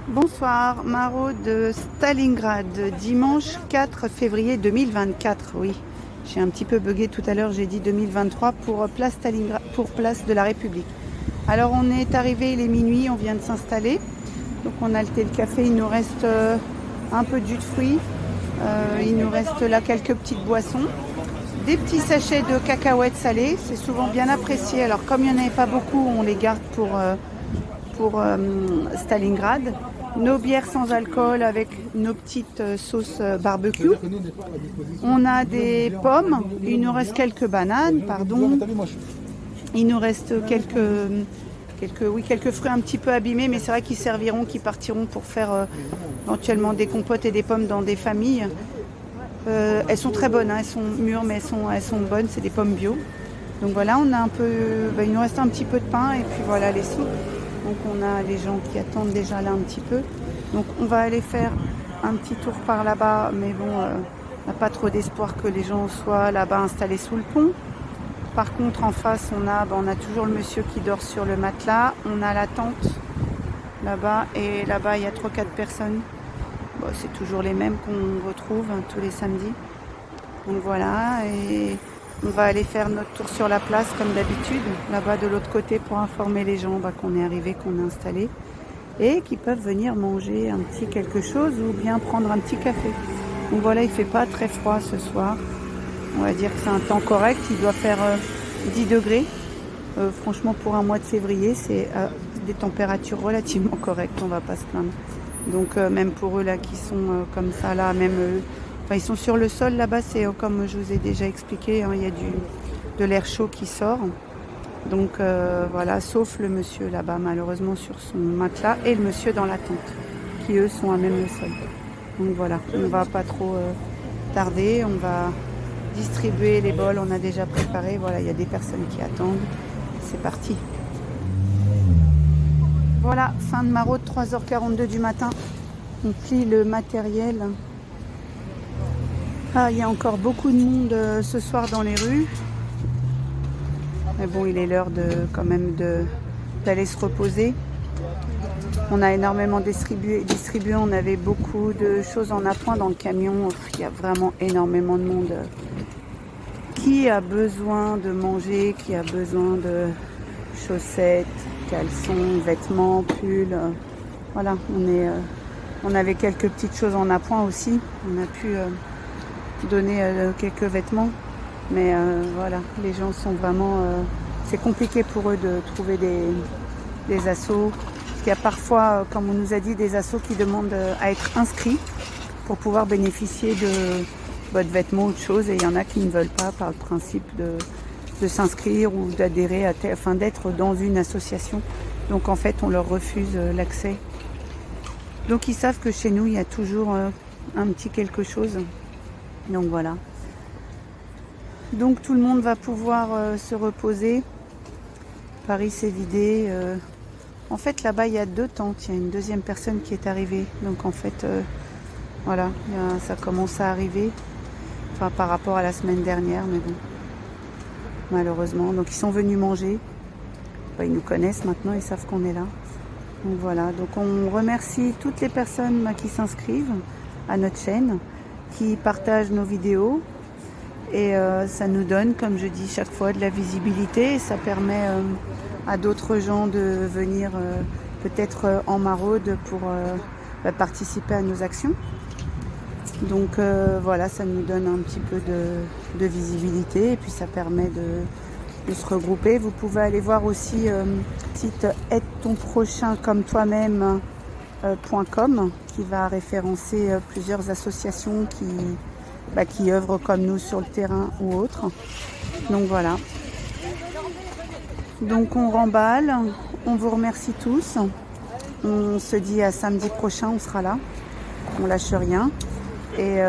Bonsoir, Maraud de Stalingrad, dimanche 4 février 2024. Oui, j'ai un petit peu bugué tout à l'heure, j'ai dit 2023 pour place Stalingrad, pour place de la République. Alors on est arrivé, il est minuit, on vient de s'installer. Donc on a le thé, le café, il nous reste un peu de jus de fruits, il nous reste là quelques petites boissons. Des petits sachets de cacahuètes salées, c'est souvent bien apprécié. Alors comme il n'y en avait pas beaucoup, on les garde pour Stalingrad. Nos bières sans alcool avec nos petites sauces barbecue. On a des pommes, il nous reste quelques bananes, pardon. Il nous reste quelques fruits un petit peu abîmés, mais c'est vrai qu'ils serviront, qu'ils partiront pour faire éventuellement des compotes et des pommes dans des familles. Elles sont très bonnes, hein, elles sont mûres, mais elles sont bonnes, c'est des pommes bio. Donc voilà, on a un peu, il nous reste un petit peu de pain et puis voilà les soupes. Donc on a les gens qui attendent déjà là un petit peu. Donc on va aller faire un petit tour par là-bas, mais bon, on n'a pas trop d'espoir que les gens soient là-bas installés sous le pont. Par contre, en face, on a toujours le monsieur qui dort sur le matelas. On a la tente là-bas et là-bas, il y a 3-4 personnes. Bon, c'est toujours les mêmes qu'on retrouve hein, tous les samedis. Donc voilà, et on va aller faire notre tour sur la place comme d'habitude, là-bas de l'autre côté pour informer les gens qu'on est arrivé, qu'on est installé et qu'ils peuvent venir manger un petit quelque chose ou bien prendre un petit café. Donc voilà, il ne fait pas très froid ce soir. On va dire que c'est un temps correct, il doit faire 10 degrés. Franchement, pour un mois de février, c'est des températures relativement correctes, on ne va pas se plaindre. Donc même pour eux là qui sont comme ça là, même ils sont sur le sol là-bas, c'est comme je vous ai déjà expliqué, hein, il y a de l'air chaud qui sort. Donc voilà, sauf le monsieur là-bas malheureusement sur son matelas et le monsieur dans la tente, qui eux sont à même le sol. Donc voilà, on ne va pas trop tarder, on va distribuer les bols, on a déjà préparé, voilà, il y a des personnes qui attendent, c'est parti. Voilà, fin de Maraud, 3h42 du matin, on plie le matériel. Ah, il y a encore beaucoup de monde ce soir dans les rues. Mais bon, il est l'heure quand même d'aller se reposer. On a énormément distribué, on avait beaucoup de choses en appoint dans le camion. Il y a vraiment énormément de monde qui a besoin de manger, qui a besoin de chaussettes, caleçons, vêtements, pulls. Voilà, on avait quelques petites choses en appoint aussi. On a pu donner quelques vêtements. Mais voilà, les gens sont vraiment... c'est compliqué pour eux de trouver des assos. Parce qu'il y a parfois, comme on nous a dit, des assos qui demandent à être inscrits pour pouvoir bénéficier de vêtements ou de choses. Et il y en a qui ne veulent pas par le principe de s'inscrire ou d'adhérer, afin d'être dans une association. Donc en fait, on leur refuse l'accès. Donc ils savent que chez nous, il y a toujours un petit quelque chose. Donc voilà. Donc tout le monde va pouvoir se reposer. Paris s'est vidé. En fait, là-bas, il y a 2 tentes. Il y a une deuxième personne qui est arrivée. Donc en fait, voilà, ça commence à arriver. Enfin, par rapport à la semaine dernière, mais bon. Malheureusement. Donc ils sont venus manger. Ils nous connaissent maintenant, ils savent qu'on est là. Donc voilà. Donc on remercie toutes les personnes qui s'inscrivent à notre chaîne, qui partagent nos vidéos. Et ça nous donne, comme je dis chaque fois, de la visibilité. Et ça permet à d'autres gens de venir peut-être en maraude pour participer à nos actions. Donc voilà, ça nous donne un petit peu de visibilité. Et puis ça permet de se regrouper. Vous pouvez aller voir aussi le site aide-ton-prochain-comme-toi-même.com qui va référencer plusieurs associations qui œuvrent comme nous sur le terrain ou autre. Donc voilà. Donc on remballe, on vous remercie tous. On se dit à samedi prochain, on sera là. On lâche rien. Et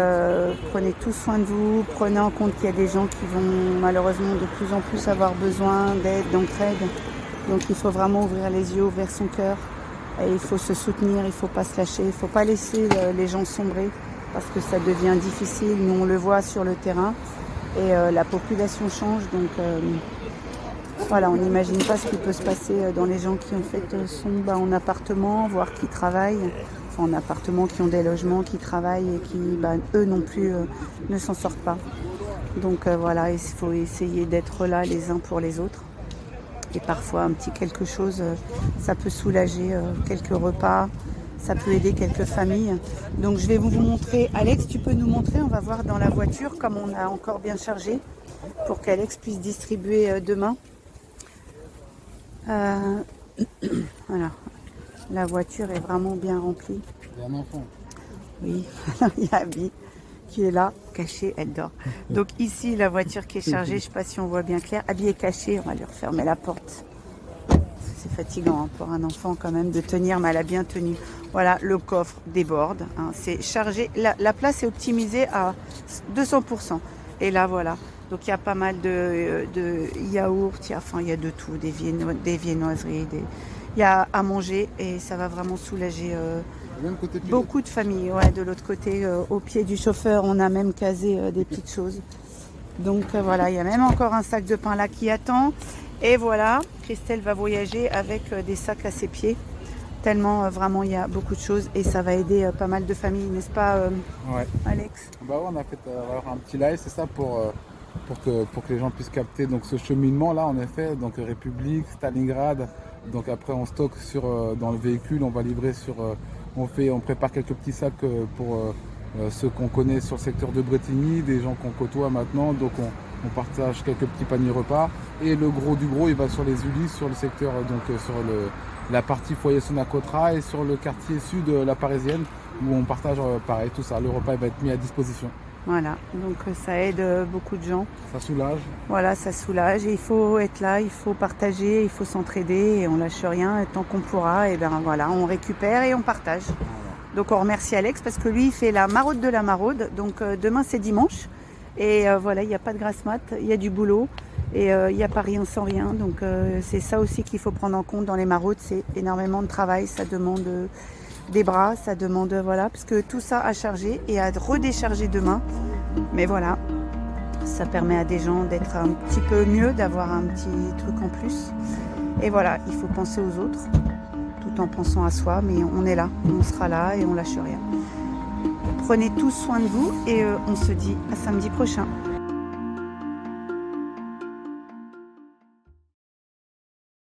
prenez tous soin de vous, prenez en compte qu'il y a des gens qui vont malheureusement de plus en plus avoir besoin d'aide, d'entraide. Donc il faut vraiment ouvrir les yeux, ouvrir son cœur. Et il faut se soutenir, il ne faut pas se lâcher, il ne faut pas laisser les gens sombrer parce que ça devient difficile. Nous on le voit sur le terrain. Et la population change, donc voilà, on n'imagine pas ce qui peut se passer dans les gens qui en fait sont en appartement, voire qui travaillent, enfin en appartement, qui ont des logements, qui travaillent et qui, eux non plus, ne s'en sortent pas. Donc voilà, il faut essayer d'être là les uns pour les autres. Et parfois un petit quelque chose, ça peut soulager quelques repas, ça peut aider quelques familles. Donc je vais vous montrer. Alex, tu peux nous montrer, on va voir dans la voiture comme on a encore bien chargé pour qu'Alex puisse distribuer demain. Voilà, la voiture est vraiment bien remplie. Il y a un enfant. Oui, il y a Abby qui est là, cachée, elle dort. Donc ici, la voiture qui est chargée, je ne sais pas si on voit bien clair. Abby est cachée, on va lui refermer la porte. C'est fatigant hein, pour un enfant quand même de tenir, mais elle a bien tenu. Voilà, le coffre déborde, hein, c'est chargé. La place est optimisée à 200%. Et là, voilà. Donc il y a pas mal de yaourts, il y a de tout, des viennoiseries, il y a à manger et ça va vraiment soulager beaucoup de familles. Ouais, de l'autre côté, au pied du chauffeur, on a même casé des petites choses. Donc voilà, il y a même encore un sac de pain là qui attend. Et voilà, Christelle va voyager avec des sacs à ses pieds. Tellement vraiment il y a beaucoup de choses et ça va aider pas mal de familles, n'est-ce pas Ouais. Alex? On a fait un petit live, c'est ça, pour que les gens puissent capter donc, ce cheminement là en effet, donc République, Stalingrad. Donc après on stocke dans le véhicule, on va livrer on prépare quelques petits sacs pour ceux qu'on connaît sur le secteur de Bretigny, des gens qu'on côtoie maintenant, donc on partage quelques petits paniers repas et le gros du gros il va sur les Ulysses, sur le secteur sur la partie foyer Sonacotra et sur le quartier sud de la Parisienne où on partage pareil tout ça, le repas va être mis à disposition. Voilà, donc ça aide beaucoup de gens. Ça soulage. Voilà, ça soulage et il faut être là, il faut partager, il faut s'entraider et on lâche rien et tant qu'on pourra, et ben voilà, on récupère et on partage. Donc on remercie Alex parce que lui il fait la maraude de la maraude, donc demain c'est dimanche et voilà, il n'y a pas de grasse mat, il y a du boulot et il n'y a pas rien sans rien, donc c'est ça aussi qu'il faut prendre en compte dans les maraudes, c'est énormément de travail, ça demande des bras, ça demande, voilà, parce que tout ça à charger et à redécharger demain. Mais voilà, ça permet à des gens d'être un petit peu mieux, d'avoir un petit truc en plus. Et voilà, il faut penser aux autres, tout en pensant à soi, mais on est là, on sera là et on lâche rien. Prenez tous soin de vous et on se dit à samedi prochain.